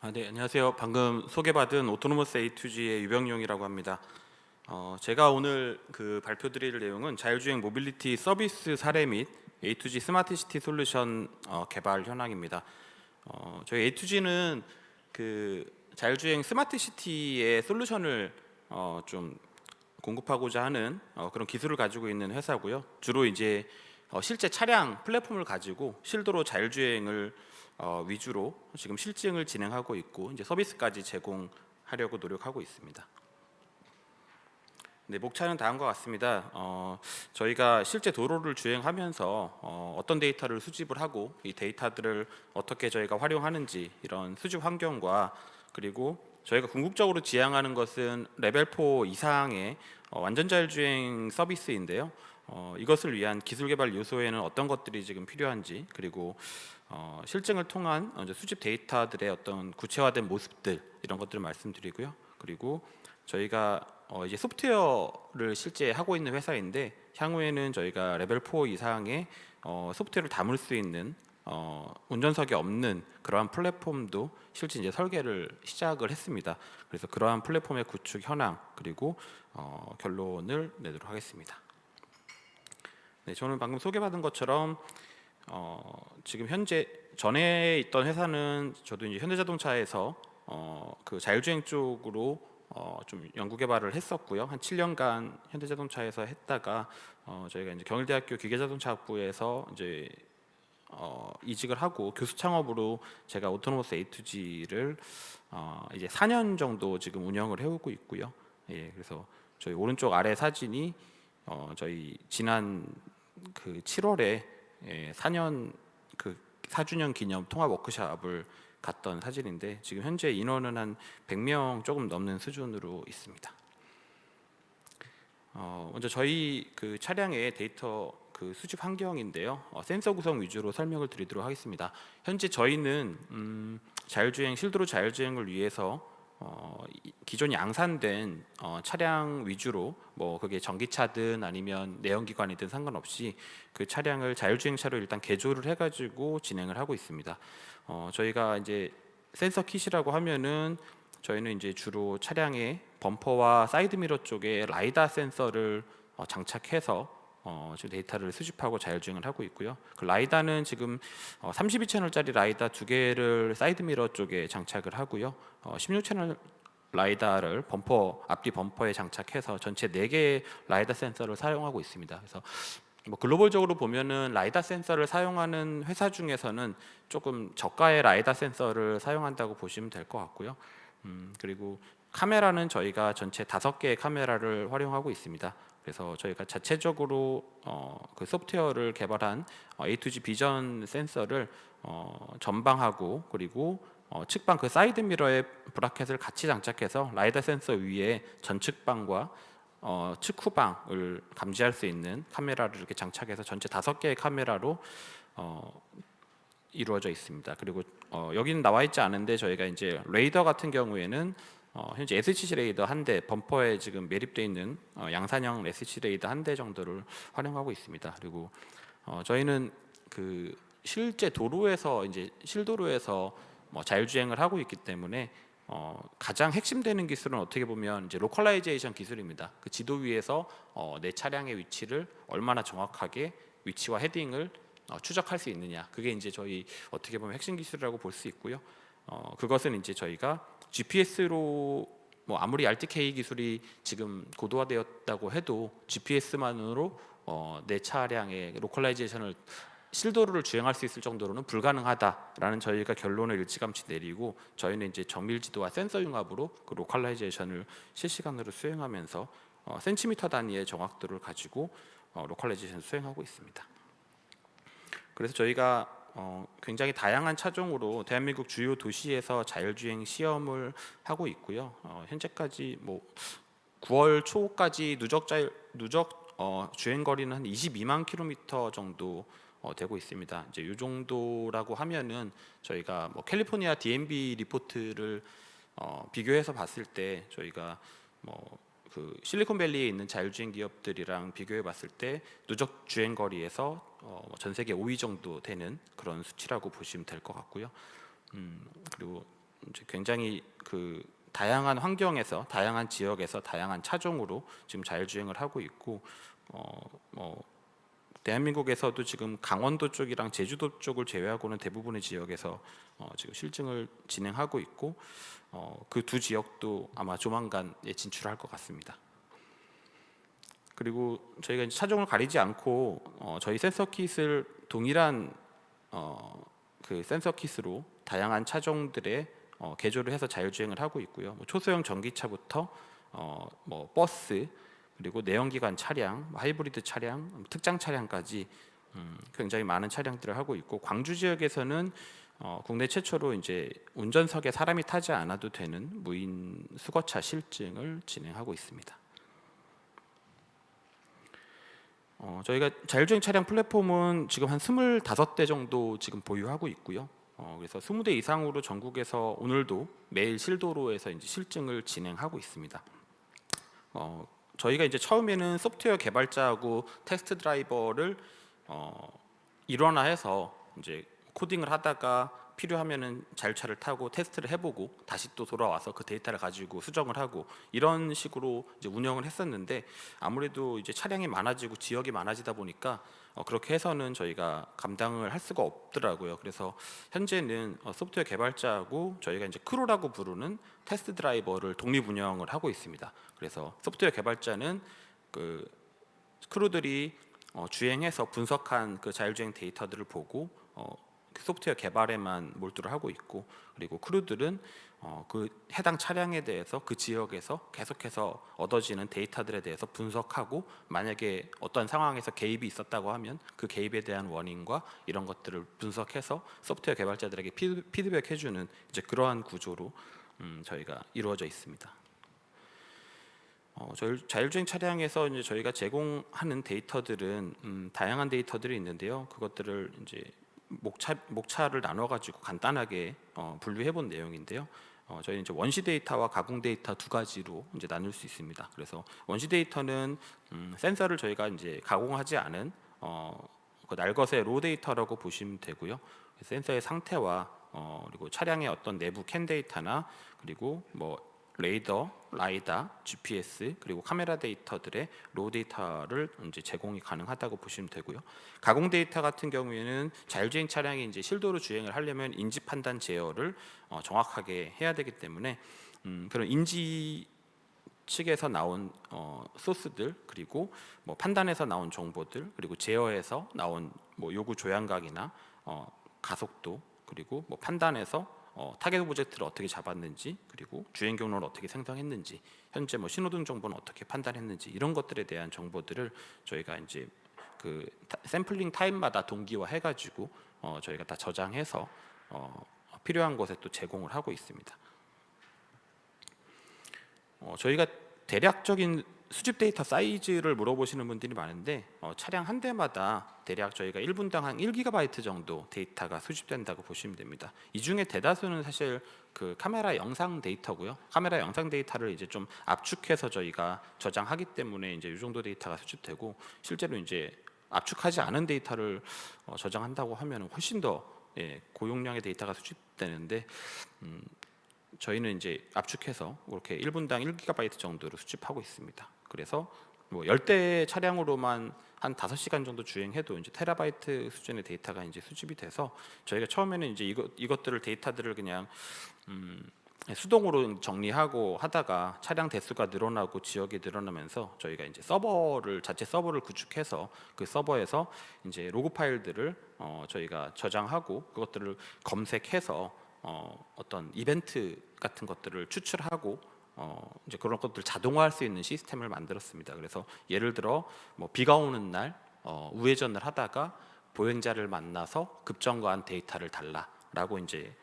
네, 안녕하세요. 방금 소개받은 오토노머스 A2G의 유병용이라고 합니다. 제가 오늘 발표드릴 내용은 자율주행 모빌리티 서비스 사례 및 A2G 스마트 시티 솔루션 개발 현황입니다. 저희 A2G는 자율주행 스마트 시티의 솔루션을 좀 공급하고자 하는 그런 기술을 가지고 있는 회사고요. 주로 이제 실제 차량 플랫폼을 가지고 실도로 자율주행을 위주로 지금 실증을 진행하고 있고 이제 서비스까지 제공하려고 노력하고 있습니다. 네, 목차는 다음과 같습니다. 저희가 실제 도로를 주행하면서 어떤 데이터를 수집을 하고 이 데이터들을 어떻게 저희가 활용하는지 이런 수집 환경과 그리고 저희가 궁극적으로 지향하는 것은 레벨 4 이상의 완전 자율주행 서비스인데요. 이것을 위한 기술 개발 요소에는 어떤 것들이 지금 필요한지 그리고 실증을 통한 이제 수집 데이터들의 어떤 구체화된 모습들 이런 것들을 말씀드리고요. 그리고 저희가 이제 소프트웨어를 실제 하고 있는 회사인데 향후에는 저희가 레벨 4 이상의 소프트웨어를 담을 수 있는 운전석이 없는 그러한 플랫폼도 실제 이제 설계를 시작을 했습니다. 그래서 그러한 플랫폼의 구축 현황 그리고 결론을 내도록 하겠습니다. 네, 저는 방금 소개받은 것처럼 지금 현재 전에 있던 회사는 저도 이제 현대자동차에서 그 자율주행 쪽으로 좀 연구 개발을 했었고요. 한 7년간 현대자동차에서 했다가 저희가 이제 경일대학교 기계자동차학부에서 이제 이직을 하고 교수 창업으로 제가 오토노머스 A2G를 이제 4년 정도 지금 운영을 해오고 있고요. 예, 그래서 저희 오른쪽 아래 사진이 저희 지난 7월에 4년 4주년 기념 통합 워크숍을 갔던 사진인데 지금 현재 인원은 한 100명 조금 넘는 수준으로 있습니다. 먼저 저희 차량의 데이터 수집 환경인데요. 센서 구성 위주로 설명을 드리도록 하겠습니다. 현재 저희는 자율주행 실도로 자율주행을 위해서 기존 양산된 차량 위주로 뭐 그게 전기차든 아니면 내연기관이든 상관없이 그 차량을 자율주행차로 일단 개조를 해가지고 진행을 하고 있습니다. 저희가 이제 센서 킷이라고 하면은 저희는 이제 주로 차량의 범퍼와 사이드미러 쪽에 라이다 센서를 장착해서 지금 데이터를 수집하고 자율주행을 하고 있고요. 그 라이다는 지금 32채널짜리 라이다 2개를 사이드미러 쪽에 장착을 하고요. 16채널 라이다를 앞뒤 범퍼에 장착해서 전체 4개의 라이다 센서를 사용하고 있습니다. 그래서 뭐 글로벌적으로 보면은 라이다 센서를 사용하는 회사 중에서는 조금 저가의 라이다 센서를 사용한다고 보시면 될 것 같고요. 그리고 카메라는 저희가 전체 5개의 카메라를 활용하고 있습니다. 그래서 저희가 자체적으로 그 소프트웨어를 개발한 A2G 비전 센서를 전방하고 그리고 측방 사이드 미러에 브라켓을 같이 장착해서 라이다 센서 위에 전측방과 측후방을 감지할 수 있는 카메라를 이렇게 장착해서 전체 5개의 카메라로 이루어져 있습니다. 그리고 여기는 나와 있지 않은데 저희가 이제 레이더 같은 경우에는 현재 SCC 레이더 한 대, 범퍼에 지금 매립되어 있는 양산형 SCC 레이더 한 대 정도를 활용하고 있습니다. 그리고 저희는 실제 도로에서 이제 실도로에서 뭐 자율주행을 하고 있기 때문에 가장 핵심되는 기술은 어떻게 보면 이제 로컬라이제이션 기술입니다. 그 지도 위에서 내 차량의 위치를 얼마나 정확하게 위치와 헤딩을 추적할 수 있느냐. 그게 이제 저희 어떻게 보면 핵심 기술이라고 볼 수 있고요. 그것은 이제 저희가 GPS로 뭐 아무리 RTK 기술이 지금 고도화되었다고 해도 GPS만으로 내 차량의 로컬라이제이션을 실도로를 주행할 수 있을 정도로는 불가능하다라는 저희가 결론을 일찌감치 내리고 저희는 이제 정밀지도와 센서 융합으로 그 로컬라이제이션을 실시간으로 수행하면서 센티미터 단위의 정확도를 가지고 로컬라이제이션을 수행하고 있습니다. 그래서 저희가 굉장히 다양한 차종으로 대한민국 주요 도시에서 자율주행 시험을 하고 있고요. 현재까지 뭐 9월 초까지 누적 주행 거리는 한 22만 킬로미터 정도 되고 있습니다. 이제 이 정도라고 하면은 저희가 뭐 캘리포니아 DMV 리포트를 비교해서 봤을 때 저희가 뭐 실리콘밸리에 있는 자율주행 기업들이랑 비교해 봤을 때 누적 주행 거리에서 전 세계 5위 정도 되는 그런 수치라고 보시면 될 것 같고요. 그리고 이제 굉장히 그 다양한 환경에서, 다양한 지역에서, 다양한 차종으로 지금 자율주행을 하고 있고, 뭐 대한민국에서도 지금 강원도 쪽이랑 제주도 쪽을 제외하고는 대부분의 지역에서 지금 실증을 진행하고 있고, 그 두 지역도 아마 조만간 진출할 것 같습니다. 그리고 저희가 이제 차종을 가리지 않고 저희 센서 킷을 동일한 그 센서 킷으로 다양한 차종들의 개조를 해서 자율주행을 하고 있고요. 뭐 초소형 전기차부터 뭐 버스, 그리고 내연기관 차량, 하이브리드 차량, 특장 차량까지 굉장히 많은 차량들을 하고 있고, 광주 지역에서는 국내 최초로 이제 운전석에 사람이 타지 않아도 되는 무인 수거차 실증을 진행하고 있습니다. 저희가 자율주행 차량 플랫폼은 지금 한 25대 정도 지금 보유하고 있고요. 그래서 20대 이상으로 전국에서 오늘도 매일 실도로에서 이제 실증을 진행하고 있습니다. 저희가 이제 처음에는 소프트웨어 개발자하고 테스트 드라이버를 일원화해서 이제 코딩을 하다가 필요하면은 자율차를 타고 테스트를 해보고 다시 또 돌아와서 그 데이터를 가지고 수정을 하고 이런 식으로 이제 운영을 했었는데, 아무래도 이제 차량이 많아지고 지역이 많아지다 보니까 그렇게 해서는 저희가 감당을 할 수가 없더라고요. 그래서 현재는 소프트웨어 개발자하고 저희가 이제 크루라고 부르는 테스트 드라이버를 독립 운영을 하고 있습니다. 그래서 소프트웨어 개발자는 그 크루들이 주행해서 분석한 그 자율주행 데이터들을 보고 그 소프트웨어 개발에만 몰두를 하고 있고, 그리고 크루들은 그 해당 차량에 대해서 그 지역에서 계속해서 얻어지는 데이터들에 대해서 분석하고, 만약에 어떤 상황에서 개입이 있었다고 하면 그 개입에 대한 원인과 이런 것들을 분석해서 소프트웨어 개발자들에게 피드백해주는 이제 그러한 구조로 저희가 이루어져 있습니다. 저희 자율주행 차량에서 이제 저희가 제공하는 데이터들은 다양한 데이터들이 있는데요. 그것들을 이제 목차를 나눠 가지고 간단하게 분류해 본 내용인데요. 저희는 이제 원시 데이터와 가공 데이터 두 가지로 이제 나눌 수 있습니다. 그래서 원시 데이터는 센서를 저희가 이제 가공하지 않은 그 날것의 로 데이터라고 보시면 되고요. 센서의 상태와 그리고 차량의 어떤 내부 캔 데이터나, 그리고 뭐 레이더, 라이다, GPS, 그리고 카메라 데이터들의 로 데이터를 이제 제공이 가능하다고 보시면 되고요. 가공 데이터 같은 경우에는 자율주행 차량이 이제 실도로 주행을 하려면 인지 판단 제어를 정확하게 해야 되기 때문에 그런 인지 측에서 나온 소스들, 그리고 뭐 판단에서 나온 정보들, 그리고 제어에서 나온 뭐 요구 조향각이나 가속도, 그리고 뭐 판단에서 타겟 오브젝트를 어떻게 잡았는지, 그리고 주행 경로를 어떻게 생성했는지, 현재 뭐 신호등 정보는 어떻게 판단했는지, 이런 것들에 대한 정보들을 저희가 이제 그 샘플링 타임마다 동기화 해가지고 저희가 다 저장해서 필요한 곳에 또 제공을 하고 있습니다. 저희가 대략적인 수집 데이터 사이즈를 물어보시는 분들이 많은데, 차량 한 대마다 대략 저희가 1분당 한 1GB 정도 데이터가 수집된다고 보시면 됩니다. 이 중에 대다수는 사실 그 카메라 영상 데이터고요. 카메라 영상 데이터를 이제 좀 압축해서 저희가 저장하기 때문에 이제 이 정도 데이터가 수집되고, 실제로 이제 압축하지 않은 데이터를 저장한다고 하면 훨씬 더 고용량의 데이터가 수집되는데, 저희는 이제 압축해서 이렇게 1분당 1GB 정도로 수집하고 있습니다. 그래서 뭐 10대 차량으로만 한 5시간 정도 주행해도 이제 테라바이트 수준의 데이터가 이제 수집이 돼서, 저희가 처음에는 이제 이것들을 데이터들을 그냥 수동으로 정리하고 하다가 차량 대수가 늘어나고 지역이 늘어나면서 저희가 이제 자체 서버를 구축해서 그 서버에서 이제 로그 파일들을 저희가 저장하고, 그것들을 검색해서 어떤 이벤트 같은 것들을 추출하고 이제 그런 것들을 자동화할 수 있는 시스템을 만들었습니다. 그래서 예를 들어 뭐 비가 오는 날 우회전을 하다가 보행자를 만나서 급정거한 데이터를 달라라고 이제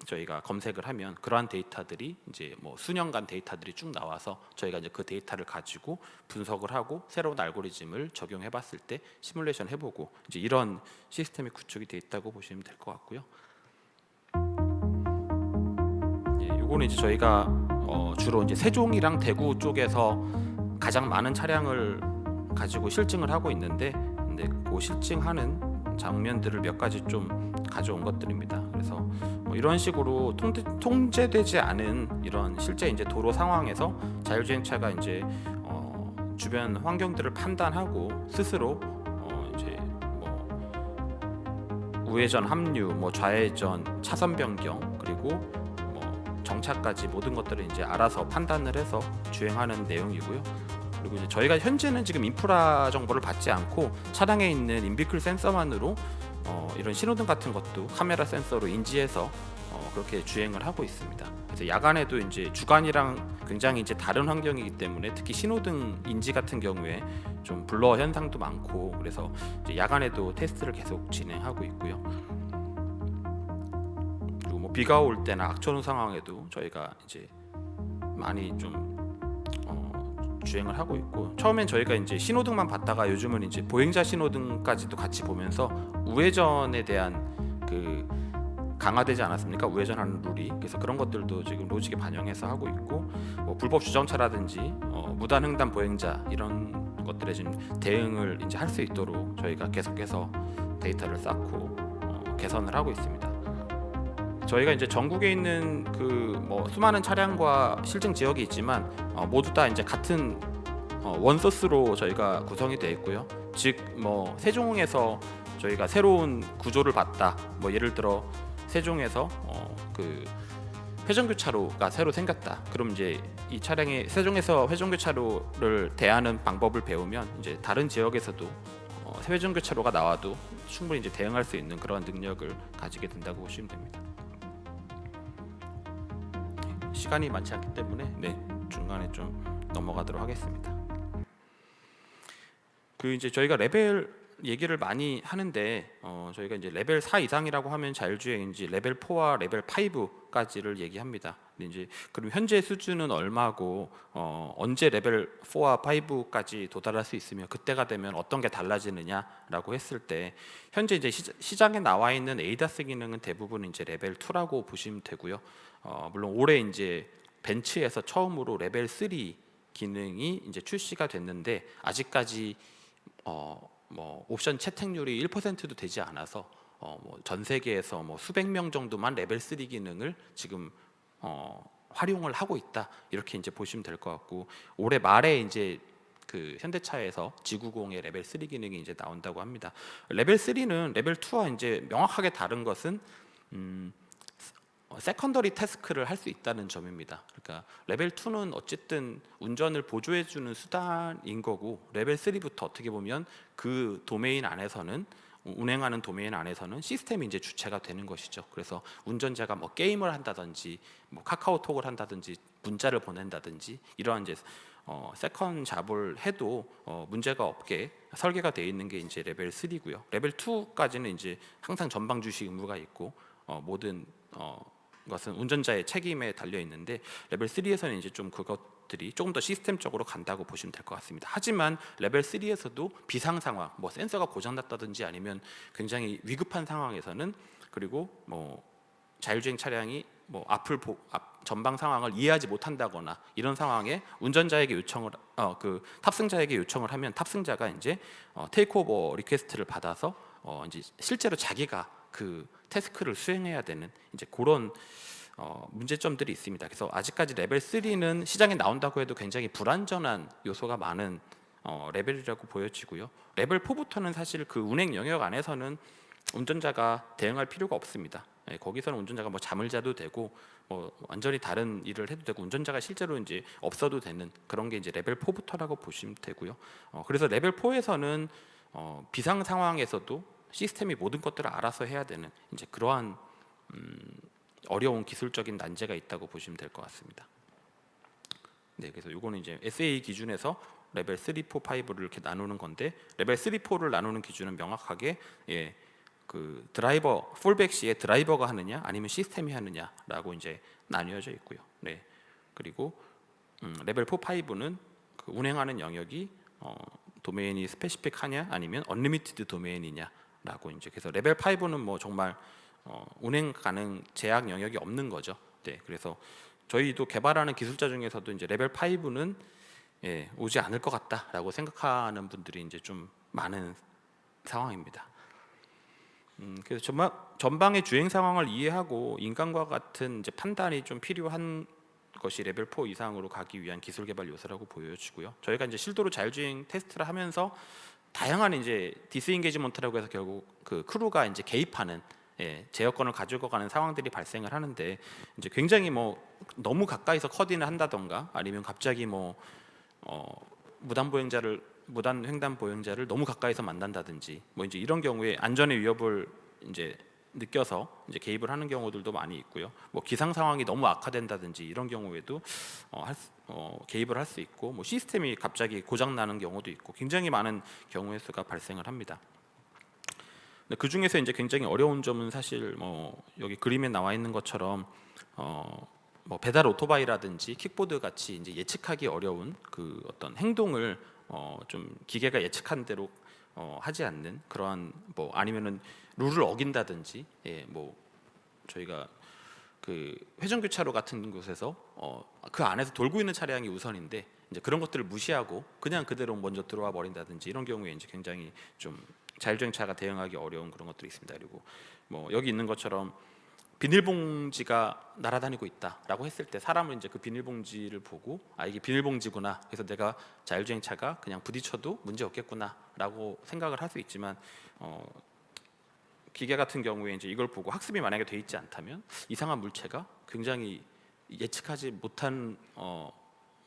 저희가 검색을 하면 그러한 데이터들이 이제 뭐 수년간 데이터들이 쭉 나와서 저희가 이제 그 데이터를 가지고 분석을 하고 새로운 알고리즘을 적용해 봤을 때 시뮬레이션 해보고, 이제 이런 시스템이 구축이 돼 있다고 보시면 될 것 같고요. 이거는 이제 저희가 주로 이제 세종이랑 대구 쪽에서 가장 많은 차량을 가지고 실증을 하고 있는데, 근데 그 실증하는 장면들을 몇 가지 좀 가져온 것들입니다. 그래서 뭐 이런 식으로 통제되지 않은 이런 실제 이제 도로 상황에서 자율주행차가 이제 주변 환경들을 판단하고 스스로 이제 뭐 우회전 합류, 뭐 좌회전, 차선 변경, 그리고 뭐 정차까지 모든 것들을 이제 알아서 판단을 해서 주행하는 내용이고요. 그리고 이제 저희가 현재는 지금 인프라 정보를 받지 않고 차량에 있는 인비클 센서만으로 이런 신호등 같은 것도 카메라 센서로 인지해서 그렇게 주행을 하고 있습니다. 그래서 야간에도 이제 주간이랑 굉장히 이제 다른 환경이기 때문에 특히 신호등 인지 같은 경우에 좀 블러 현상도 많고, 그래서 이제 야간에도 테스트를 계속 진행하고 있고요. 그리고 뭐 비가 올 때나 악천후 상황에도 저희가 이제 많이 좀 주행을 하고 있고, 처음엔 저희가 이제 신호등만 봤다가 요즘은 이제 보행자 신호등까지도 같이 보면서 우회전에 대한 그 강화되지 않았습니까? 우회전하는 룰이. 그래서 그런 것들도 지금 로직에 반영해서 하고 있고, 뭐 불법 주정차라든지 무단 횡단 보행자 이런 것들에 지금 대응을 이제 할 수 있도록 저희가 계속해서 데이터를 쌓고 개선을 하고 있습니다. 저희가 이제 전국에 있는 그 뭐 수많은 차량과 실증 지역이 있지만 모두 다 이제 같은 원소스로 저희가 구성이 되어 있고요. 즉 뭐 세종에서 저희가 새로운 구조를 봤다. 뭐 예를 들어 세종에서 그 회전교차로가 새로 생겼다. 그럼 이제 이 차량이 세종에서 회전교차로를 대하는 방법을 배우면 이제 다른 지역에서도 회전교차로가 나와도 충분히 이제 대응할 수 있는 그런 능력을 가지게 된다고 보시면 됩니다. 시간이 많지 않기 때문에 중간에 좀 넘어가도록 하겠습니다. 그 이제 저희가 레벨 얘기를 많이 하는데 저희가 이제 레벨 4 이상이라고 하면 자율주행인지 레벨 4와 레벨 5까지를 얘기합니다. 근데 이제 그럼 현재 수준은 얼마고 언제 레벨 4와 5까지 도달할 수 있으며 그때가 되면 어떤 게 달라지느냐라고 했을 때, 현재 이제 시장에 나와 있는 ADAS 기능은 대부분 이제 레벨 2라고 보시면 되고요. 물론 올해 이제 벤츠에서 처음으로 레벨 3 기능이 이제 출시가 됐는데 아직까지 뭐 옵션 채택률이 1%도 되지 않아서 뭐전 세계에서 뭐 수백 명 정도만 레벨 3 기능을 지금 활용을 하고 있다, 이렇게 이제 보시면 될 것 같고, 올해 말에 이제 그 현대차에서 G90의 레벨 3 기능이 이제 나온다고 합니다. 레벨 3는 레벨 2와 이제 명확하게 다른 것은 세컨더리 태스크를 할 수 있다는 점입니다. 그러니까 레벨 2는 어쨌든 운전을 보조해 주는 수단인 거고, 레벨 3부터 어떻게 보면 그 도메인 안에서는, 운행하는 도메인 안에서는 시스템이 이제 주체가 되는 것이죠. 그래서 운전자가 뭐 게임을 한다든지 뭐 카카오톡을 한다든지 문자를 보낸다든지 이러한 이제 세컨 잡을 해도 문제가 없게 설계가 되어 있는 게 이제 레벨 3고요. 레벨 2까지는 이제 항상 전방 주시 의무가 있고 모든 것은 운전자의 책임에 달려 있는데, 레벨 3에서는 이제 좀 그것들이 조금 더 시스템적으로 간다고 보시면 될 것 같습니다. 하지만 레벨 3에서도 비상 상황, 뭐 센서가 고장났다든지 아니면 굉장히 위급한 상황에서는, 그리고 뭐 자율주행 차량이 뭐 앞 전방 상황을 이해하지 못한다거나 이런 상황에 운전자에게 요청을 그 탑승자에게 요청을 하면 탑승자가 이제 테이크오버 리퀘스트를 받아서 이제 실제로 자기가 그 태스크를 수행해야 되는 이제 그런 문제점들이 있습니다. 그래서 아직까지 레벨 3는 시장에 나온다고 해도 굉장히 불안전한 요소가 많은 레벨이라고 보여지고요. 레벨 4부터는 사실 그 운행 영역 안에서는 운전자가 대응할 필요가 없습니다. 거기서는 운전자가 뭐 잠을 자도 되고 뭐 완전히 다른 일을 해도 되고 운전자가 실제로 이제 없어도 되는 그런 게 이제 레벨 4부터라고 보시면 되고요. 그래서 레벨 4에서는 비상 상황에서도 시스템이 모든 것들을 알아서 해야 되는 이제 그러한 어려운 기술적인 난제가 있다고 보시면 될 것 같습니다. 네, 그래서 이거는 이제 SA 기준에서 레벨 3, 4, 5를 이렇게 나누는 건데, 레벨 3, 4를 나누는 기준은 명확하게 그 드라이버 폴백 시에 드라이버가 하느냐 아니면 시스템이 하느냐라고 이제 나뉘어져 있고요. 네, 그리고 레벨 4, 5는 그 운행하는 영역이 도메인이 스페시픽하냐 아니면 언리미티드 도메인이냐 라고 이제, 그래서 레벨 5는 뭐 정말 운행 가능 제약 영역이 없는 거죠. 네, 그래서 저희도 개발하는 기술자 중에서도 이제 레벨 5는 오지 않을 것 같다라고 생각하는 분들이 이제 좀 많은 상황입니다. 그래서 전방의 주행 상황을 이해하고 인간과 같은 이제 판단이 좀 필요한 것이 레벨 4 이상으로 가기 위한 기술 개발 요소라고 보여지고요. 저희가 이제 실도로 자율주행 테스트를 하면서 다양한 이제 디스인게이지먼트라고 해서 결국 그 크루가 이제 개입하는 제어권을 가지고 가는 상황들이 발생을 하는데 이제 굉장히 뭐 너무 가까이서 커딩을 한다던가 아니면 갑자기 뭐 무단 횡단 보행자를 너무 가까이서 만난다든지 뭐 이제 이런 경우에 안전의 위협을 이제 느껴서 이제 개입을 하는 경우들도 많이 있고요. 뭐 기상 상황이 너무 악화된다든지 이런 경우에도 개입을 할 수 있고 뭐 시스템이 갑자기 고장 나는 경우도 있고 굉장히 많은 경우의 수가 발생을 합니다. 그 중에서 이제 굉장히 어려운 점은 사실 뭐 여기 그림에 나와 있는 것처럼 뭐 배달 오토바이라든지 킥보드 같이 이제 예측하기 어려운 그 어떤 행동을 좀 기계가 예측한 대로 하지 않는 그러한 뭐 아니면은 룰을 어긴다든지 뭐 저희가 그 회전교차로 같은 곳에서 그 안에서 돌고 있는 차량이 우선인데 이제 그런 것들을 무시하고 그냥 그대로 먼저 들어와 버린다든지 이런 경우에 이제 굉장히 좀 자율주행차가 대응하기 어려운 그런 것들이 있습니다. 그리고 뭐 여기 있는 것처럼 비닐봉지가 날아다니고 있다라고 했을 때 사람은 이제 그 비닐봉지를 보고 아 이게 비닐봉지구나. 그래서 내가 자율주행차가 그냥 부딪혀도 문제 없겠구나라고 생각을 할 수 있지만 기계 같은 경우에 이제 이걸 보고 학습이 만약에 돼 있지 않다면 이상한 물체가 굉장히 예측하지 못한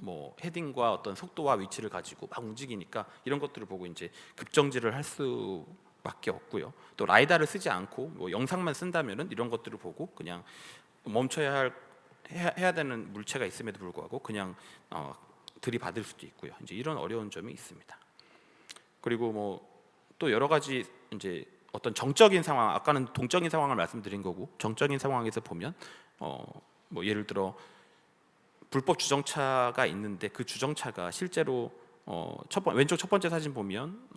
뭐 헤딩과 어떤 속도와 위치를 가지고 막 움직이니까 이런 것들을 보고 이제 급정지를 할 수밖에 없고요. 또 라이다를 쓰지 않고 뭐 영상만 쓴다면은 이런 것들을 보고 그냥 해야 되는 물체가 있음에도 불구하고 그냥 들이받을 수도 있고요. 이제 이런 어려운 점이 있습니다. 그리고 뭐 또 여러 가지 이제 어떤 정적인 상황, 아까는 동적인 상황을 말씀드린 거고 정적인 상황에서 보면 뭐 예를 들어 불법 주정차가 있는데 그 주정차가 실제로 왼쪽 첫 번째 사진 보면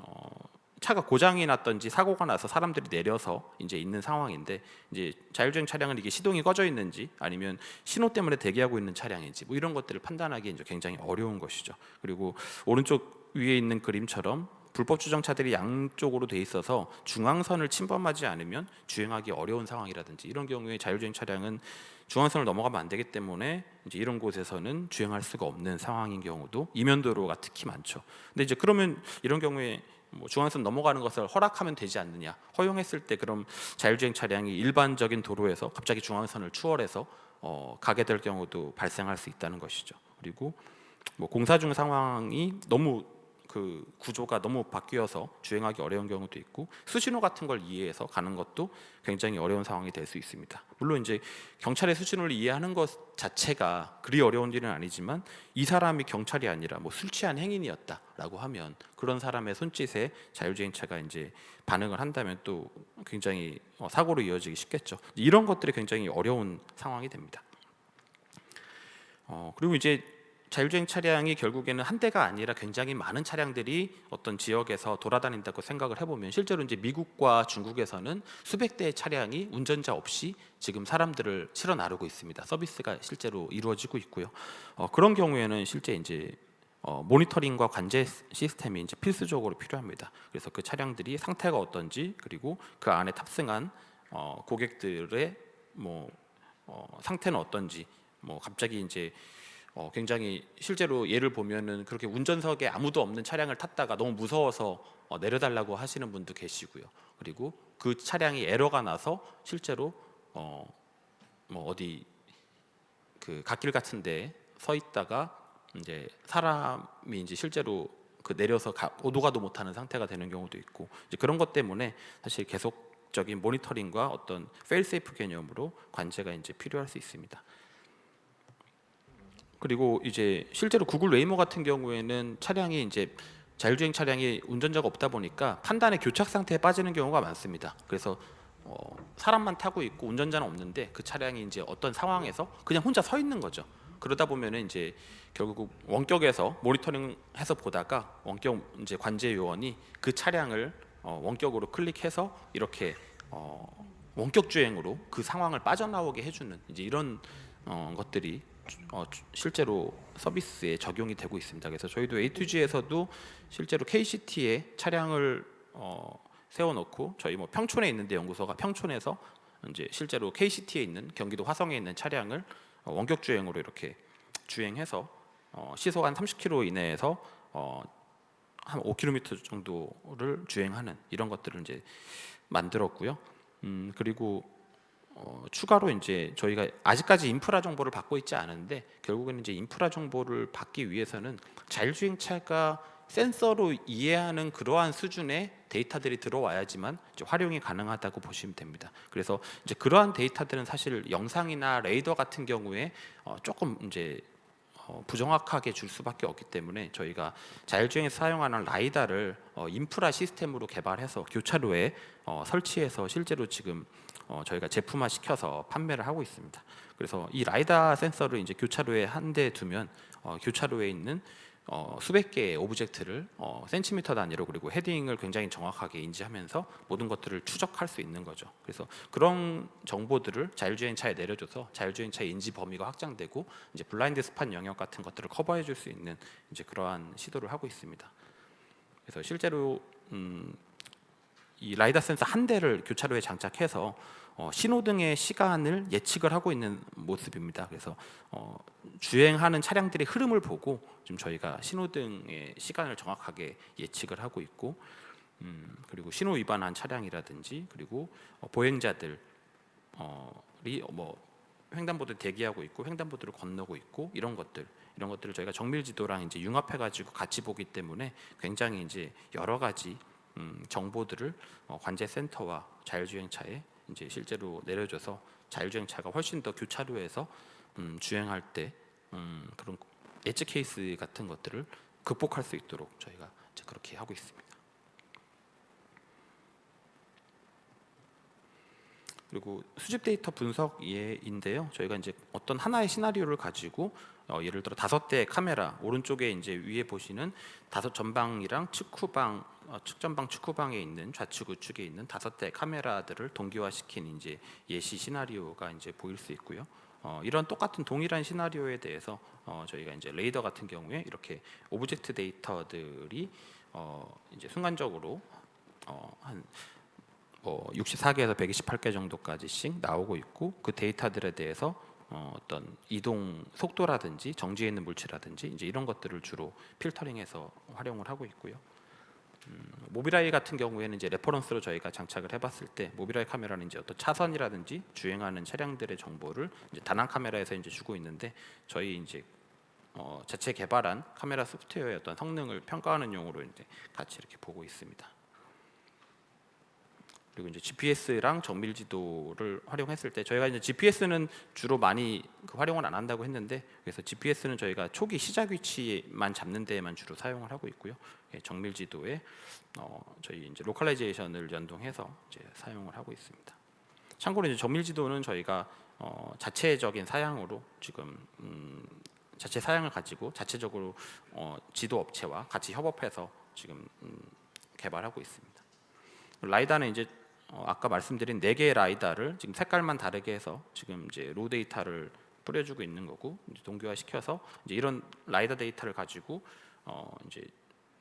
차가 고장이 났던지 사고가 나서 사람들이 내려서 이제 있는 상황인데 이제 자율주행 차량은 이게 시동이 꺼져 있는지 아니면 신호 때문에 대기하고 있는 차량인지 뭐 이런 것들을 판단하기 이제 굉장히 어려운 것이죠. 그리고 오른쪽 위에 있는 그림처럼 불법 주정차들이 양쪽으로 돼 있어서 중앙선을 침범하지 않으면 주행하기 어려운 상황이라든지 이런 경우에 자율주행 차량은 중앙선을 넘어가면 안 되기 때문에 이제 이런 곳에서는 주행할 수가 없는 상황인 경우도 이면도로가 특히 많죠. 근데 이제 그러면 이런 경우에 뭐 중앙선 넘어가는 것을 허락하면 되지 않느냐? 허용했을 때 그럼 자율주행 차량이 일반적인 도로에서 갑자기 중앙선을 추월해서 가게 될 경우도 발생할 수 있다는 것이죠. 그리고 뭐 공사 중 상황이 너무 그 구조가 너무 바뀌어서 주행하기 어려운 경우도 있고 수신호 같은 걸 이해해서 가는 것도 굉장히 어려운 상황이 될 수 있습니다. 물론 이제 경찰의 수신호를 이해하는 것 자체가 그리 어려운 일은 아니지만 이 사람이 경찰이 아니라 뭐 술 취한 행인이었다라고 하면 그런 사람의 손짓에 자율주행차가 이제 반응을 한다면 또 굉장히 사고로 이어지기 쉽겠죠. 이런 것들이 굉장히 어려운 상황이 됩니다. 그리고 이제 자율주행 차량이 결국에는 한 대가 아니라 굉장히 많은 차량들이 어떤 지역에서 돌아다닌다고 생각을 해보면 실제로 이제 미국과 중국에서는 수백 대의 차량이 운전자 없이 지금 사람들을 실어 나르고 있습니다. 서비스가 실제로 이루어지고 있고요. 그런 경우에는 실제 이제 모니터링과 관제 시스템이 이제 필수적으로 필요합니다. 그래서 그 차량들이 상태가 어떤지 그리고 그 안에 탑승한 고객들의 뭐 상태는 어떤지 뭐 갑자기 이제 굉장히 실제로 예를 보면은 그렇게 운전석에 아무도 없는 차량을 탔다가 너무 무서워서 내려달라고 하시는 분도 계시고요. 그리고 그 차량이 에러가 나서 실제로 뭐 어디 그 갓길 같은데 서 있다가 이제 사람이 이제 실제로 그 내려서 오도 가도 못하는 상태가 되는 경우도 있고 이제 그런 것 때문에 사실 계속적인 모니터링과 어떤 페일세이프 개념으로 관제가 이제 필요할 수 있습니다. 그리고 이제 실제로 구글 웨이모 같은 경우에는 차량이 이제 자율주행 차량이 운전자가 없다 보니까 판단의 교착 상태에 빠지는 경우가 많습니다. 그래서 사람만 타고 있고 운전자는 없는데 그 차량이 이제 어떤 상황에서 그냥 혼자 서 있는 거죠. 그러다 보면은 이제 결국 원격에서 모니터링해서 보다가 원격 이제 관제 요원이 그 차량을 원격으로 클릭해서 이렇게 원격 주행으로 그 상황을 빠져나오게 해주는 이제 이런 것들이 실제로 서비스에 적용이 되고 있습니다. 그래서 저희도 A2G에서도 실제로 KCT에 차량을 세워놓고 저희 뭐 평촌에 있는데 연구소가 평촌에서 이제 실제로 KCT에 있는 경기도 화성에 있는 차량을 원격 주행으로 이렇게 주행해서 시속 한 30km 이내에서 한 5km 정도를 주행하는 이런 것들을 이제 만들었고요. 그리고 추가로 이제 저희가 아직까지 인프라 정보를 받고 있지 않은데 결국에는 이제 인프라 정보를 받기 위해서는 자율주행차가 센서로 이해하는 그러한 수준의 데이터들이 들어와야지만 이제 활용이 가능하다고 보시면 됩니다. 그래서 이제 그러한 데이터들은 사실 영상이나 레이더 같은 경우에 조금 이제 부정확하게 줄 수밖에 없기 때문에 저희가 자율주행에서 사용하는 라이다를 인프라 시스템으로 개발해서 교차로에 설치해서 실제로 지금 저희가 제품화 시켜서 판매를 하고 있습니다. 그래서 이 라이다 센서를 이제 교차로에 한 대 두면 교차로에 있는 수백 개의 오브젝트를 센티미터 단위로 그리고 헤딩을 굉장히 정확하게 인지하면서 모든 것들을 추적할 수 있는 거죠. 그래서 그런 정보들을 자율주행차에 내려줘서 자율주행차의 인지 범위가 확장되고 이제 블라인드 스팟 영역 같은 것들을 커버해 줄 수 있는 이제 그러한 시도를 하고 있습니다. 그래서 실제로 이 라이다 센서 한 대를 교차로에 장착해서 신호등의 시간을 예측을 하고 있는 모습입니다. 그래서 주행하는 차량들의 흐름을 보고 지금 저희가 신호등의 시간을 정확하게 예측을 하고 있고, 그리고 신호 위반한 차량이라든지 그리고 보행자들이 뭐 횡단보도 대기하고 있고 횡단보도를 건너고 있고 이런 것들을 저희가 정밀지도랑 이제 융합해가지고 같이 보기 때문에 굉장히 이제 여러 가지 정보들을 관제센터와 자율주행차에 이제 실제로 내려줘서 자율주행차가 훨씬 더 교차로에서 주행할 때 그런 엣지 케이스 같은 것들을 극복할 수 있도록 저희가 이제 그렇게 하고 있습니다. 그리고 수집 데이터 분석인데요. 저희가 이제 어떤 하나의 시나리오를 가지고 예를 들어 5대의 카메라, 오른쪽에 이제 위에 보시는 전방이랑 측후방, 측전방, 측후방에 있는 좌측 우측에 있는 5대의 카메라들을 동기화시킨 이제 예시 시나리오가 이제 보일 수 있고요. 이런 똑같은 동일한 시나리오에 대해서 저희가 이제 레이더 같은 경우에 이렇게 오브젝트 데이터들이 이제 순간적으로 한 64개에서 128개 정도까지씩 나오고 있고 그 데이터들에 대해서 어떤 이동 속도라든지 정지해 있는 물체라든지 이제 이런 것들을 주로 필터링해서 활용을 하고 있고요. 모빌아이 같은 경우에는 이제 레퍼런스로 저희가 장착을 해봤을 때 모빌아이 카메라는 이제 어떤 차선이라든지 주행하는 차량들의 정보를 이제 다낭 카메라에서 이제 주고 있는데 저희 이제 자체 개발한 카메라 소프트웨어의 어떤 성능을 평가하는 용으로 이제 같이 이렇게 보고 있습니다. 그리고 이제 GPS랑 정밀지도를 활용했을 때 저희가 이제 GPS는 주로 많이 활용을 안 한다고 했는데 그래서 GPS는 저희가 초기 시작 위치만 잡는 데에만 주로 사용을 하고 있고요. 정밀지도에 저희 이제 로컬라이제이션을 연동해서 이제 사용을 하고 있습니다. 참고로 이제 정밀지도는 저희가 자체적인 사양으로 지금 자체 사양을 가지고 자체적으로 지도 업체와 같이 협업해서 지금 개발하고 있습니다. 라이다는 이제 아까 말씀드린 4개의 라이다를 지금 색깔만 다르게 해서 지금 이제 로 데이터를 뿌려주고 있는 거고 이제 동기화시켜서 이제 이런 라이다 데이터를 가지고 이제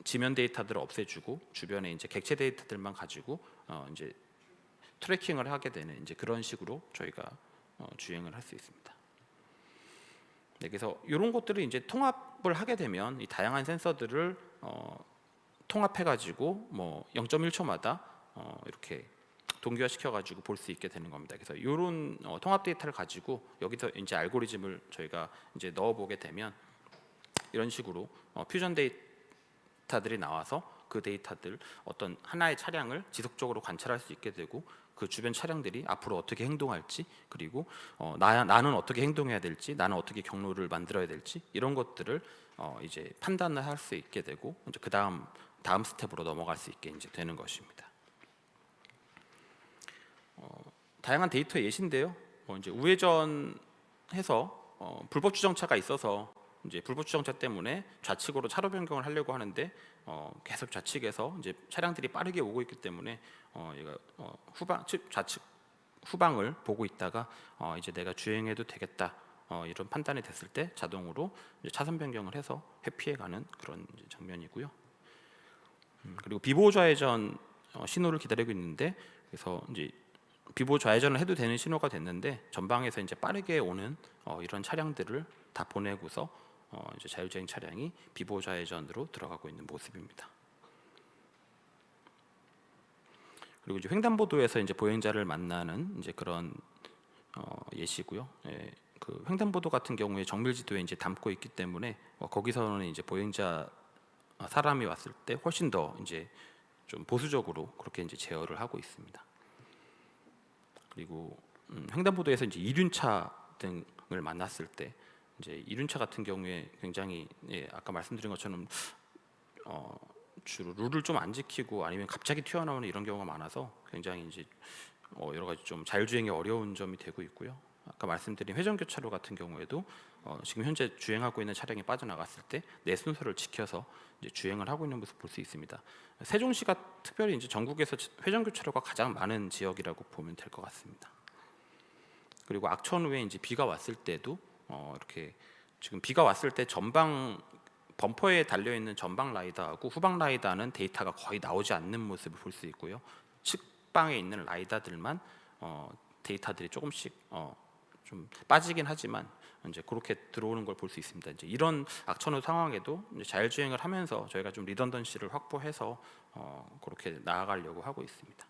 지면 데이터들을 없애주고 주변에 이제 객체 데이터들만 가지고 이제 트래킹을 하게 되는 이제 그런 식으로 저희가 주행을 할 수 있습니다. 네, 그래서 이런 것들을 이제 통합을 하게 되면 이 다양한 센서들을 통합해가지고 뭐 0.1초마다 이렇게 동기화시켜가지고 볼 수 있게 되는 겁니다. 그래서 이런 통합 데이터를 가지고 여기서 이제 알고리즘을 저희가 이제 넣어보게 되면 이런 식으로 퓨전 데이터들이 나와서 그 데이터들 어떤 하나의 차량을 지속적으로 관찰할 수 있게 되고 그 주변 차량들이 앞으로 어떻게 행동할지 그리고 나는 어떻게 행동해야 될지 나는 어떻게 경로를 만들어야 될지 이런 것들을 이제 판단을 할 수 있게 되고 이제 그 다음 스텝으로 넘어갈 수 있게 이제 되는 것입니다. 다양한 데이터 예시인데요. 이제 우회전해서 불법 주정차가 있어서 이제 불법 주정차 때문에 좌측으로 차로 변경을 하려고 하는데 계속 좌측에서 이제 차량들이 빠르게 오고 있기 때문에 얘가 좌측 후방을 보고 있다가 이제 내가 주행해도 되겠다 이런 판단이 됐을 때 자동으로 이제 차선 변경을 해서 회피해가는 그런 이제 장면이고요. 그리고 비보호 좌회전 신호를 기다리고 있는데, 그래서 이제 비보 좌회전을 해도 되는 신호가 됐는데 전방에서 이제 빠르게 오는 이런 차량들을 다 보내고서 이제 자율주행 차량이 비보 좌회전으로 들어가고 있는 모습입니다. 그리고 이제 횡단보도에서 이제 보행자를 만나는 이제 그런 예시고요. 예, 그 횡단보도 같은 경우에 정밀지도에 이제 담고 있기 때문에 거기서는 이제 보행자 사람이 왔을 때 훨씬 더 이제 좀 보수적으로 그렇게 이제 제어를 하고 있습니다. 그리고 횡단보도에서 이제 이륜차 등을 만났을 때 이제 이륜차 같은 경우에 굉장히 아까 말씀드린 것처럼 주로 룰을 좀 안 지키고 아니면 갑자기 튀어나오는 이런 경우가 많아서 굉장히 이제 여러 가지 좀 자율주행이 어려운 점이 되고 있고요. 아까 말씀드린 회전교차로 같은 경우에도 지금 현재 주행하고 있는 차량이 빠져나갔을 때 내 순서를 지켜서 이제 주행을 하고 있는 모습 볼 수 있습니다. 세종시가 특별히 이제 전국에서 회전교차로가 가장 많은 지역이라고 보면 될 것 같습니다. 그리고 악천후에 이제 비가 왔을 때도 이렇게 지금 비가 왔을 때 전방 범퍼에 달려 있는 전방 라이다하고 후방 라이다는 데이터가 거의 나오지 않는 모습을 볼 수 있고요. 측방에 있는 라이다들만 데이터들이 조금씩 좀 빠지긴 하지만 이제 그렇게 들어오는 걸 볼 수 있습니다. 이제 이런 악천후 상황에도 이제 자율주행을 하면서 저희가 좀 리던던시를 확보해서 그렇게 나아가려고 하고 있습니다.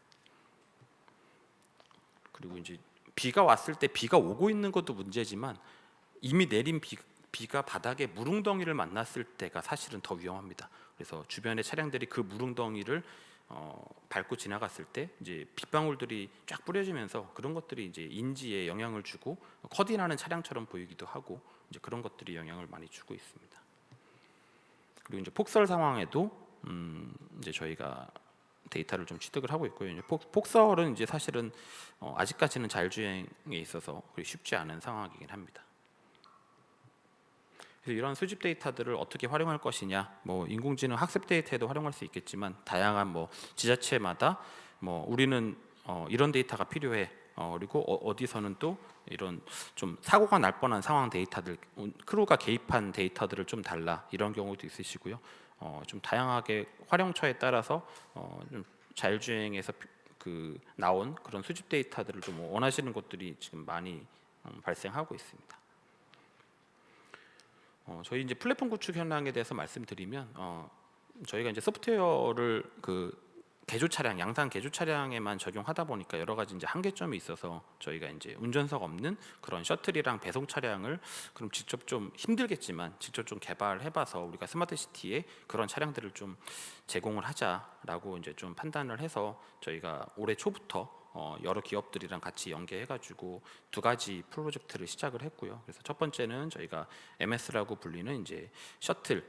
그리고 이제 비가 왔을 때 비가 오고 있는 것도 문제지만 이미 내린 비가 바닥에 무릉덩이를 만났을 때가 사실은 더 위험합니다. 그래서 주변의 차량들이 그 무릉덩이를 밟고 지나갔을 때 이제 빗방울들이 쫙 뿌려지면서 그런 것들이 이제 인지에 영향을 주고 커딩하는 차량처럼 보이기도 하고 이제 그런 것들이 영향을 많이 주고 있습니다. 그리고 이제 폭설 상황에도 이제 저희가 데이터를 좀 취득을 하고 있고요. 이제 폭설은 이제 사실은 아직까지는 자율주행에 있어서 그리 쉽지 않은 상황이긴 합니다. 그래서 이런 수집 데이터들을 어떻게 활용할 것이냐, 뭐 인공지능 학습 데이터에도 활용할 수 있겠지만 다양한 뭐 지자체마다 뭐 우리는 이런 데이터가 필요해, 그리고 어디서는 또 이런 좀 사고가 날 뻔한 상황 데이터들, 크루가 개입한 데이터들을 좀 달라, 이런 경우도 있으시고요. 좀 다양하게 활용처에 따라서 좀 자율주행에서 그 나온 그런 수집 데이터들을 좀 원하시는 것들이 지금 많이 발생하고 있습니다. 저희 이제 플랫폼 구축 현황에 대해서 말씀드리면 저희가 이제 소프트웨어를 그 개조 차량, 양산 개조 차량에만 적용하다 보니까 여러 가지 이제 한계점이 있어서 저희가 이제 운전석 없는 그런 셔틀이랑 배송 차량을 그럼 직접 좀 힘들겠지만 직접 좀 개발해봐서 우리가 스마트 시티에 그런 차량들을 좀 제공을 하자라고 이제 좀 판단을 해서 저희가 올해 초부터 여러 기업들이랑 같이 연계해가지고 두 가지 프로젝트를 시작을 했고요. 그래서 첫 번째는 저희가 MS라고 불리는 이제 셔틀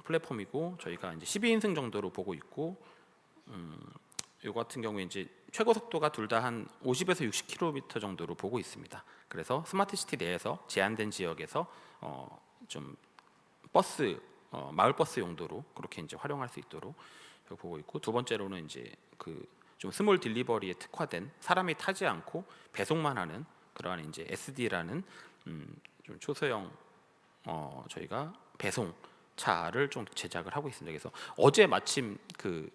플랫폼이고 저희가 이제 12인승 정도로 보고 있고 요 같은 경우에 이제 최고 속도가 둘 다 한 50에서 60km 정도로 보고 있습니다. 그래서 스마트 시티 내에서 제한된 지역에서 좀 버스 마을 버스 용도로 그렇게 이제 활용할 수 있도록 보고 있고, 두 번째로는 이제 그 좀 스몰 딜리버리에 특화된 사람이 타지 않고 배송만 하는 그러한 이제 SD라는 좀 초소형 저희가 배송 차를 좀 제작을 하고 있습니다. 그래서 어제 마침 그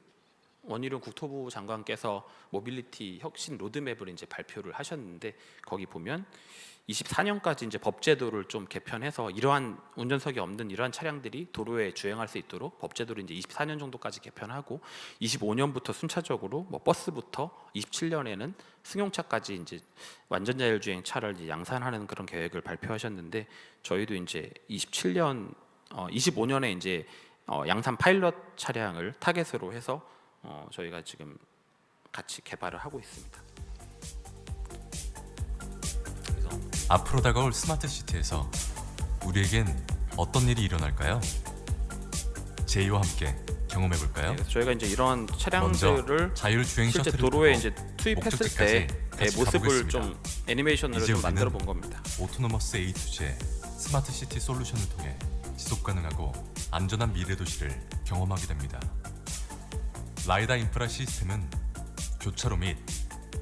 원희룡 국토부 장관께서 모빌리티 혁신 로드맵을 이제 발표를 하셨는데 거기 보면 24년까지 이제 법제도를 좀 개편해서 이러한 운전석이 없는 이러한 차량들이 도로에 주행할 수 있도록 법제도를 이제 24년 정도까지 개편하고 25년부터 순차적으로 뭐 버스부터 27년에는 승용차까지 이제 완전 자율주행 차를 이제 양산하는 그런 계획을 발표하셨는데 저희도 이제 25년에 이제 양산 파일럿 차량을 타겟으로 해서 저희가 지금 같이 개발을 하고 있습니다. 앞으로 다가올 스마트 시티에서 우리에겐 어떤 일이 일어날까요? 제이와 함께 경험해 볼까요? 네, 저희가 이제 이런 차량들을 자율주행 실제 셔틀을 도로에 타고 이제 투입했을 목적지까지 때 같이 모습을 가보겠습니다. 좀 애니메이션으로 이제 좀 만들어 우리는 본 겁니다. 오토노머스 A2G의 스마트 시티 솔루션을 통해 지속 가능하고 안전한 미래 도시를 경험하게 됩니다. 라이다 인프라 시스템은 교차로 및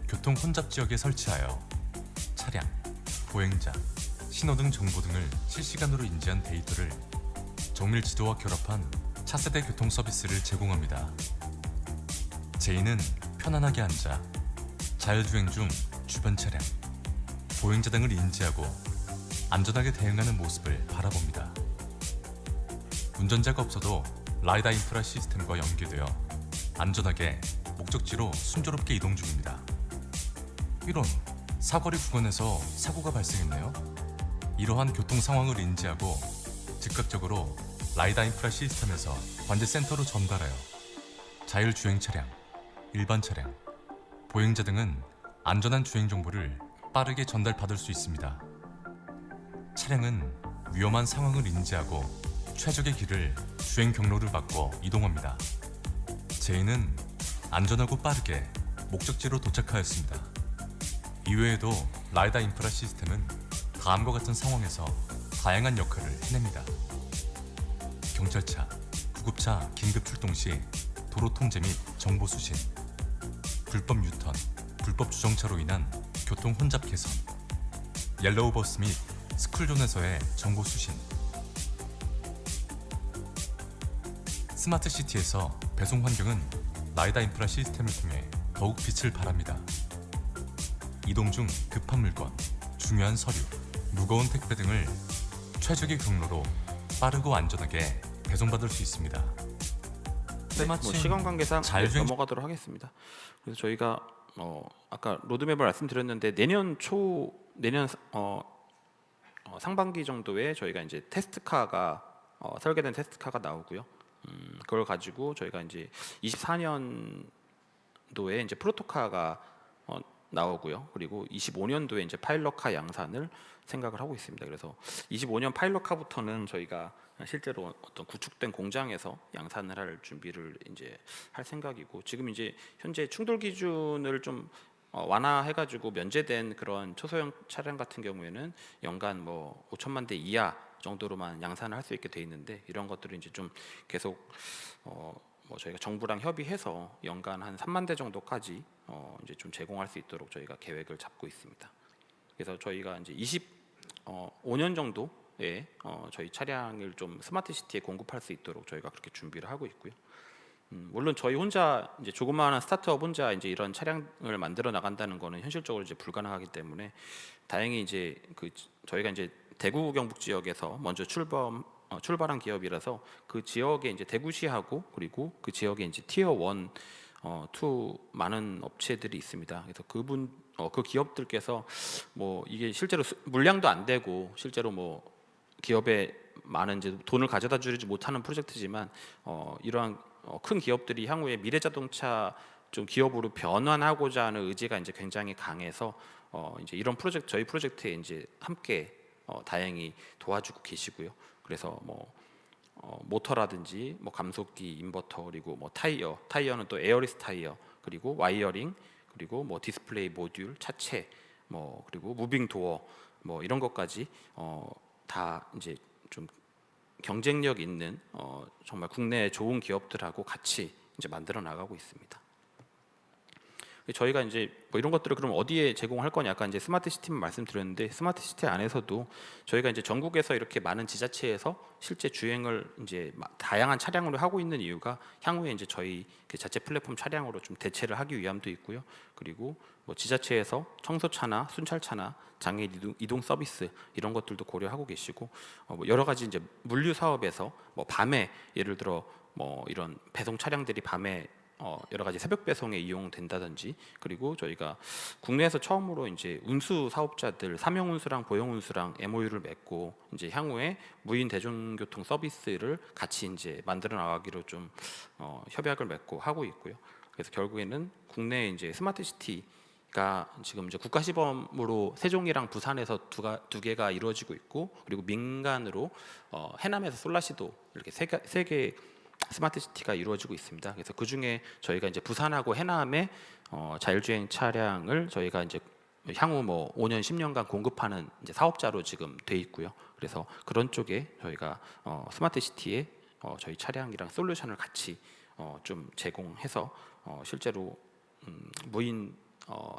교통 혼잡 지역에 설치하여 차량, 보행자, 신호등 정보 등을 실시간으로 인지한 데이터를 정밀 지도와 결합한 차세대 교통 서비스를 제공합니다. 제이는 편안하게 앉아 자율주행 중 주변 차량, 보행자 등을 인지하고 안전하게 대응하는 모습을 바라봅니다. 운전자가 없어도 라이다 인프라 시스템과 연계되어 안전하게 목적지로 순조롭게 이동 중입니다. 이런 사거리 구간에서 사고가 발생했네요. 이러한 교통 상황을 인지하고 즉각적으로 라이다 인프라 시스템에서 관제 센터로 전달하여 자율주행 차량, 일반 차량, 보행자 등은 안전한 주행 정보를 빠르게 전달받을 수 있습니다. 차량은 위험한 상황을 인지하고 최적의 길을 주행 경로를 바꿔 이동합니다. 제이는 안전하고 빠르게 목적지로 도착하였습니다. 이외에도 라이다 인프라 시스템은 다음과 같은 상황에서 다양한 역할을 해냅니다. 경찰차, 구급차 긴급 출동 시 도로 통제 및 정보 수신, 불법 유턴, 불법 주정차로 인한 교통 혼잡 개선, 옐로우 버스 및 스쿨존에서의 정보 수신, 스마트 시티에서 배송 환경은 라이다 인프라 시스템을 통해 더욱 빛을 발합니다. 이동 중 급한 물건, 중요한 서류, 무거운 택배 등을 최적의 경로로 빠르고 안전하게 배송받을 수 있습니다. 네, 뭐 시간 관계상 자율주행 넘어가도록 하겠습니다. 그래서 저희가 아까 로드맵을 말씀드렸는데 내년 상반기 정도에 저희가 이제 테스트카가 설계된 테스트카가 나오고요. 그걸 가지고 저희가 이제 24년도에 이제 프로토카가 나오고요. 그리고 25년도에 이제 파일럿카 양산을 생각을 하고 있습니다. 그래서 25년 파일럿카부터는 저희가 실제로 어떤 구축된 공장에서 양산을 할 준비를 이제 할 생각이고, 지금 이제 현재 충돌 기준을 좀 완화해가지고 면제된 그런 초소형 차량 같은 경우에는 연간 뭐 5천만 대 이하 정도로만 양산을 할 수 있게 돼 있는데, 이런 것들을 이제 좀 계속 뭐 저희가 정부랑 협의해서 연간 한 3만 대 정도까지 이제 좀 제공할 수 있도록 저희가 계획을 잡고 있습니다. 그래서 저희가 이제 25년 정도에 저희 차량을 좀 스마트 시티에 공급할 수 있도록 저희가 그렇게 준비를 하고 있고요. 물론 저희 혼자 이제 조그마한 스타트업 혼자 이제 이런 차량을 만들어 나간다는 거는 현실적으로 이제 불가능하기 때문에, 다행히 이제 저희가 이제 대구 경북 지역에서 먼저 출발한 기업이라서 그 지역에 이제 대구시하고 그리고 그 지역에 이제 티어 1, 2 많은 업체들이 있습니다. 그래서 그 기업들께서 뭐 이게 실제로 물량도 안 되고 실제로 뭐 기업에 많은 이제 돈을 가져다 주지 못하는 프로젝트지만 이러한 큰 기업들이 향후에 미래자동차 좀 기업으로 변환하고자 하는 의지가 이제 굉장히 강해서 이제 이런 저희 프로젝트에 이제 함께 다행히 도와주고 계시고요. 그래서 뭐 모터라든지 뭐 감속기, 인버터, 그리고 뭐 타이어는 또 에어리스 타이어, 그리고 와이어링, 그리고 뭐 디스플레이 모듈, 차체, 뭐 그리고 무빙 도어, 뭐 이런 것까지 다 이제 좀 경쟁력 있는 정말 국내 좋은 기업들하고 같이 이제 만들어 나가고 있습니다. 저희가 이제 뭐 이런 것들을 그럼 어디에 제공할 거냐, 아까 이제 스마트 시티만 말씀드렸는데, 스마트 시티 안에서도 저희가 이제 전국에서 이렇게 많은 지자체에서 실제 주행을 이제 다양한 차량으로 하고 있는 이유가 향후에 이제 저희 그 자체 플랫폼 차량으로 좀 대체를 하기 위함도 있고요. 그리고 뭐 지자체에서 청소차나 순찰차나 장애인 이동 서비스 이런 것들도 고려하고 계시고, 뭐 여러 가지 이제 물류 사업에서 뭐 밤에 예를 들어 뭐 이런 배송 차량들이 밤에 여러 가지 새벽 배송에 이용된다든지, 그리고 저희가 국내에서 처음으로 이제 운수 사업자들 사명 운수랑 보영 운수랑 MOU를 맺고 이제 향후에 무인 대중교통 서비스를 같이 이제 만들어 나가기로 좀 협약을 맺고 하고 있고요. 그래서 결국에는 국내 이제 스마트 시티가 지금 이제 국가 시범으로 세종이랑 부산에서 두 개가 이루어지고 있고, 그리고 민간으로 해남에서 솔라시도 이렇게 세 개 스마트 시티가 이루어지고 있습니다. 그래서 그 중에 저희가 이제 부산하고 해남에 자율주행 차량을 저희가 이제 향후 뭐 5년 10년간 공급하는 이제 사업자로 지금 돼 있고요. 그래서 그런 쪽에 저희가 스마트 시티에 저희 차량이랑 솔루션을 같이 좀 제공해서 실제로 무인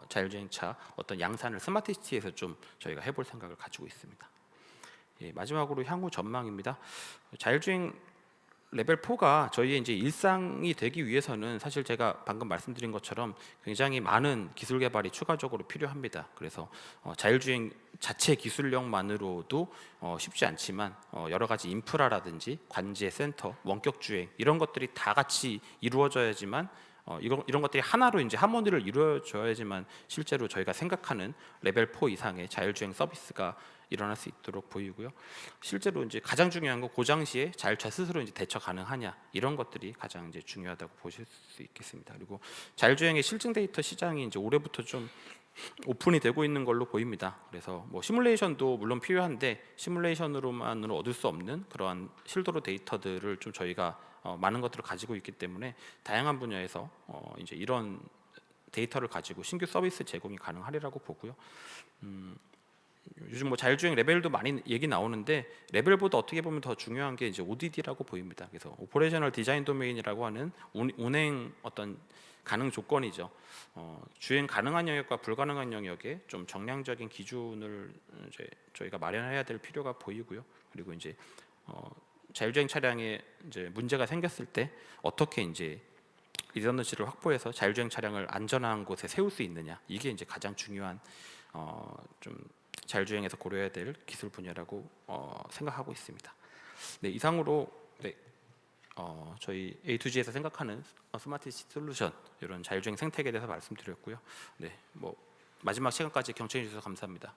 자율주행차 어떤 양산을 스마트 시티에서 좀 저희가 해볼 생각을 가지고 있습니다. 예, 마지막으로 향후 전망입니다. 자율주행 레벨 4가 저희의 이제 일상이 되기 위해서는 사실 제가 방금 말씀드린 것처럼 굉장히 많은 기술 개발이 추가적으로 필요합니다. 그래서 자율주행 자체 기술력만으로도 쉽지 않지만 여러 가지 인프라라든지 관제 센터, 원격 주행 이런 것들이 다 같이 이루어져야지만 이런 것들이 하나로 이제 하모니를 이루어져야지만 실제로 저희가 생각하는 레벨 4 이상의 자율주행 서비스가 일어날 수 있도록 보이고요. 실제로 이제 가장 중요한 건 고장 시에 자율차 스스로 이제 대처 가능하냐 이런 것들이 가장 이제 중요하다고 보실 수 있겠습니다. 그리고 자율주행의 실증 데이터 시장이 이제 올해부터 좀 오픈이 되고 있는 걸로 보입니다. 그래서 뭐 시뮬레이션도 물론 필요한데 시뮬레이션으로만으로 얻을 수 없는 그러한 실도로 데이터들을 좀 저희가 많은 것들을 가지고 있기 때문에 다양한 분야에서 이제 이런 데이터를 가지고 신규 서비스 제공이 가능하리라고 보고요. 요즘 뭐 자율주행 레벨도 많이 얘기 나오는데 레벨보다 어떻게 보면 더 중요한 게 이제 ODD라고 보입니다. 그래서 오퍼레이셔널 디자인 도메인이라고 하는 운행 어떤 가능 조건이죠. 주행 가능한 영역과 불가능한 영역에 좀 정량적인 기준을 이제 저희가 마련해야 될 필요가 보이고요. 그리고 이제 자율주행 차량에 이제 문제가 생겼을 때 어떻게 이제 리던던시를 확보해서 자율주행 차량을 안전한 곳에 세울 수 있느냐 이게 이제 가장 중요한 좀 자율주행에서 고려해야 될 기술 분야라고 생각하고 있습니다. 네, 이상으로 네, 저희 A2G에서 생각하는 스마트 시티 솔루션 이런 자율주행 생태계에 대해서 말씀드렸고요. 네, 뭐 마지막 시간까지 경청해 주셔서 감사합니다.